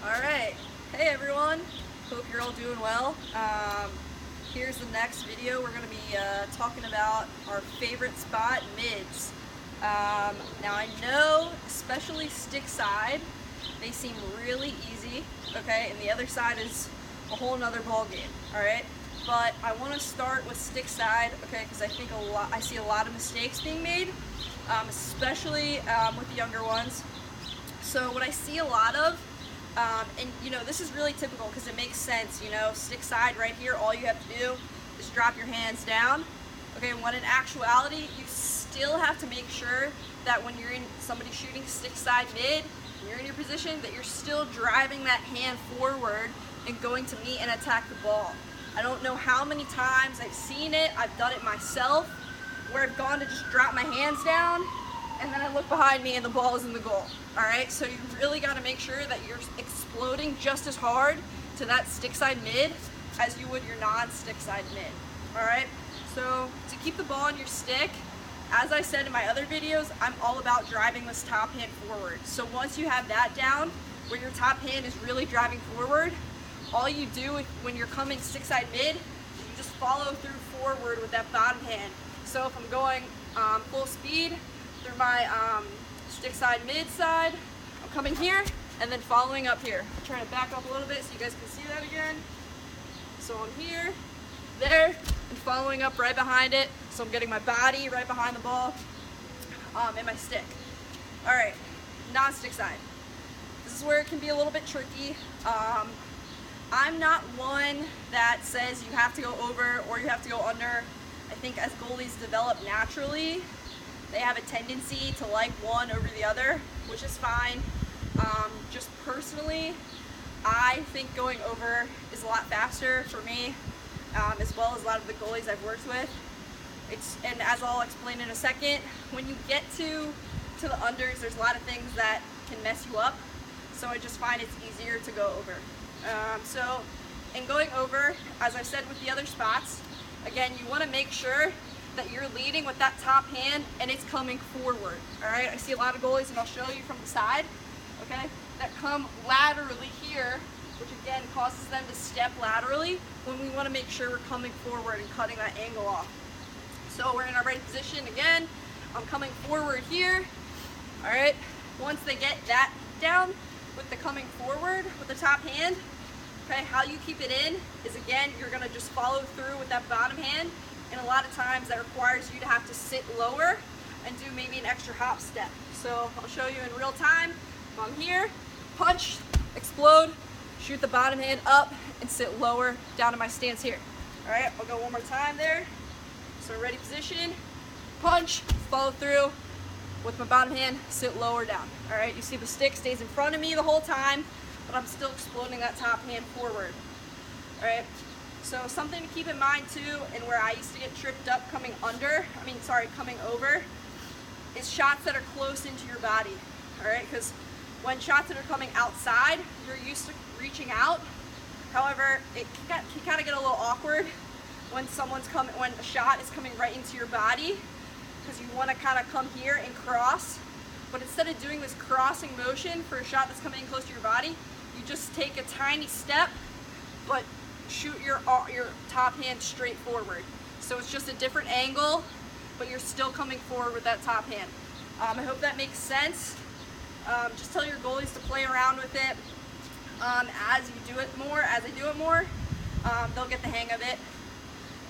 Alright, hey everyone, hope you're all doing well. Here's the next video. We're going to be talking about our favorite spot, mids. Now I know, especially stick side, they seem really easy, okay, and the other side is a whole nother ball game, alright? But I want to start with stick side, okay, because I think I see a lot of mistakes being made, especially with the younger ones. So what I see a lot of, and you know, this is really typical because it makes sense, you know, stick side right here, all you have to do is drop your hands down, okay, when in actuality, you still have to make sure that when you're in somebody shooting stick side mid, and you're in your position, that you're still driving that hand forward and going to meet and attack the ball. I don't know how many times I've seen it, I've done it myself, where I've gone to just drop my hands down, and then I look behind me and the ball is in the goal. Alright, so you really got to make sure that you're exploding just as hard to that stick side mid as you would your non-stick side mid. Alright, so to keep the ball on your stick, as I said in my other videos, I'm all about driving this top hand forward. So once you have that down, where your top hand is really driving forward, all you do when you're coming stick side mid, you just follow through forward with that bottom hand. So if I'm going full speed through my stick side mid side, I'm coming here and then following up here. I'm trying to back up a little bit so you guys can see that again. So I'm here, there, and following up right behind it. So I'm getting my body right behind the ball and my stick. All right, non-stick side. This is where it can be a little bit tricky. I'm not one that says you have to go over or you have to go under. I think as goalies develop naturally, they have a tendency to like one over the other, which is fine. Just personally, I think going over is a lot faster for me, as well as a lot of the goalies I've worked with. And as I'll explain in a second, when you get to the unders, there's a lot of things that can mess you up. So I just find it's easier to go over. So in going over, as I said with the other spots, again, you want to make sure that you're leading with that top hand and it's coming forward. All right, I see a lot of goalies, and I'll show you from the side, okay, that come laterally here, which again causes them to step laterally when we want to make sure we're coming forward and cutting that angle off. So we're in our right position again. I'm coming forward here. All right, once they get that down with the coming forward with the top hand, okay, how you keep it in is, again, you're going to just follow through with that bottom hand, and a lot of times that requires you to have to sit lower and do maybe an extra hop step. So I'll show you in real time. I'm here, punch, explode, shoot the bottom hand up, and sit lower down to my stance here. All right, I'll go one more time there. So ready position, punch, follow through with my bottom hand, sit lower down. All right, you see the stick stays in front of me the whole time, but I'm still exploding that top hand forward. All right, so something to keep in mind too, and where I used to get tripped up coming over, is shots that are close into your body. All right, because when shots that are coming outside, you're used to reaching out. However, it can kind of get a little awkward when when a shot is coming right into your body, because you want to kind of come here and cross. But instead of doing this crossing motion for a shot that's coming in close to your body, you just take a tiny step, but shoot your top hand straight forward. So it's just a different angle, but you're still coming forward with that top hand. I hope that makes sense. Just tell your goalies to play around with it. As you do it more, as they do it more, they'll get the hang of it.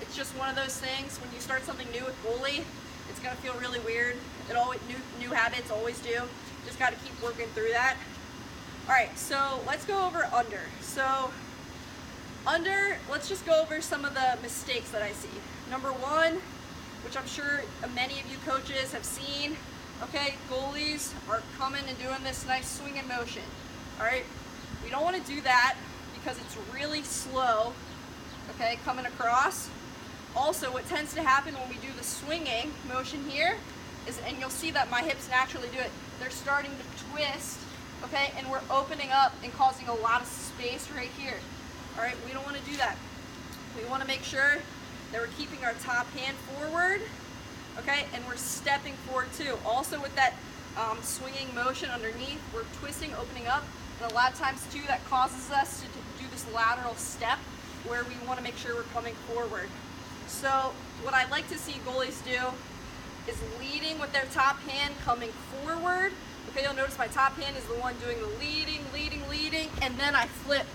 It's just one of those things, when you start something new with goalie, it's gonna feel really weird. New habits always do. Just gotta keep working through that. All right, so let's go over under. So under, let's just go over some of the mistakes that I see. Number one, which I'm sure many of you coaches have seen, okay, goalies are coming and doing this nice swinging motion. All right, we don't want to do that because it's really slow, okay, coming across. Also, what tends to happen when we do the swinging motion here is, and you'll see that my hips naturally do it, they're starting to twist, okay, and we're opening up and causing a lot of space right here. All right, we don't want to do that. We want to make sure that we're keeping our top hand forward, okay, and we're stepping forward too. Also with that swinging motion underneath. We're twisting, opening up, and a lot of times too that causes us to do this lateral step where we want to make sure we're coming forward. So what I like to see goalies do is leading with their top hand, coming forward. Okay, you'll notice my top hand is the one doing the leading, and then I flip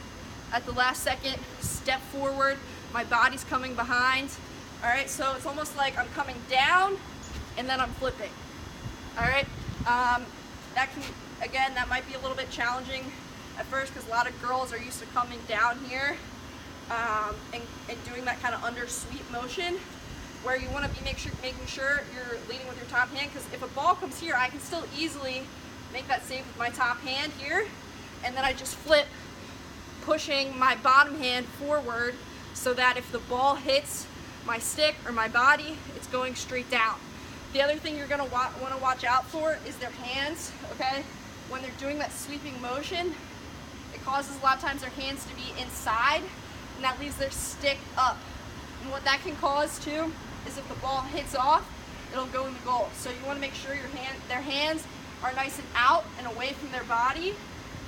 at the last second, step forward, my body's coming behind. All right, so it's almost like I'm coming down and then I'm flipping. All right, that might be a little bit challenging at first because a lot of girls are used to coming down here and doing that kind of under sweep motion, where you want to be making sure you're leading with your top hand, because if a ball comes here, I can still easily make that save with my top hand here, and then I just flip, pushing my bottom hand forward so that if the ball hits my stick or my body, it's going straight down. The other thing you're going to want to watch out for is their hands, okay? When they're doing that sweeping motion, it causes a lot of times their hands to be inside, and that leaves their stick up. And what that can cause too is if the ball hits off, it'll go in the goal. So you want to make sure their hands are nice and out and away from their body,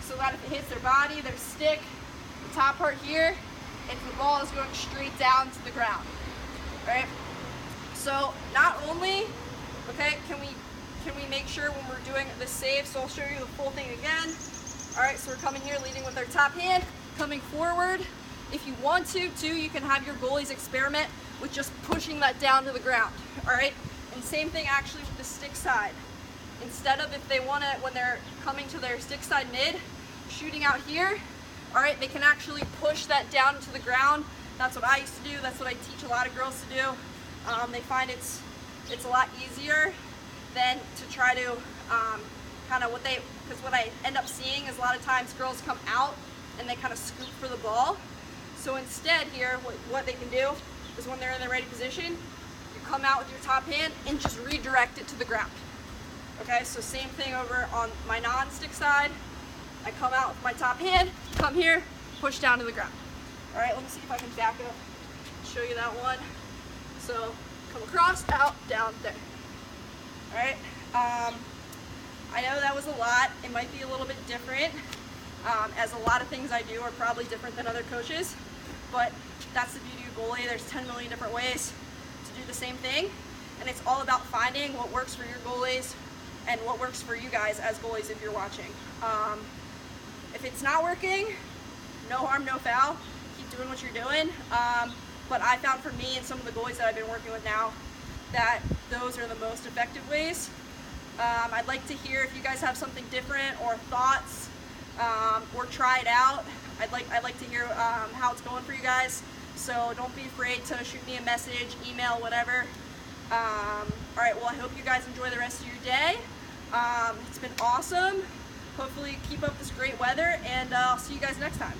so that if it hits their body, their stick, the top part here, and the ball is going straight down to the ground. All right. So not only, okay, can we make sure when we're doing the save? So I'll show you the full thing again. All right. So we're coming here, leading with our top hand, coming forward. If you want to, too, you can have your goalies experiment with just pushing that down to the ground. All right. And same thing actually with the stick side. Instead of, if they want to, when they're coming to their stick side mid, shooting out here, all right, they can actually push that down to the ground. That's what I used to do. That's what I teach a lot of girls to do. They find it's a lot easier than to try to because what I end up seeing is a lot of times girls come out and they kind of scoop for the ball. So instead here, what they can do is when they're in the ready position, you come out with your top hand and just redirect it to the ground. Okay, so same thing over on my non-stick side. I come out with my top hand, come here, push down to the ground. All right, let me see if I can back up, show you that one. So come across, out, down, there. All right, I know that was a lot. It might be a little bit different, as a lot of things I do are probably different than other coaches, but that's the beauty of goalie. There's 10 million different ways to do the same thing, and it's all about finding what works for your goalies and what works for you guys as goalies if you're watching. If it's not working, no harm, no foul. Keep doing what you're doing. But I found for me and some of the goalies that I've been working with now that those are the most effective ways. I'd like to hear if you guys have something different or thoughts, or try it out. I'd like to hear how it's going for you guys. So don't be afraid to shoot me a message, email, whatever. All right, well, I hope you guys enjoy the rest of your day. It's been awesome. Hopefully keep up this great weather, and I'll see you guys next time.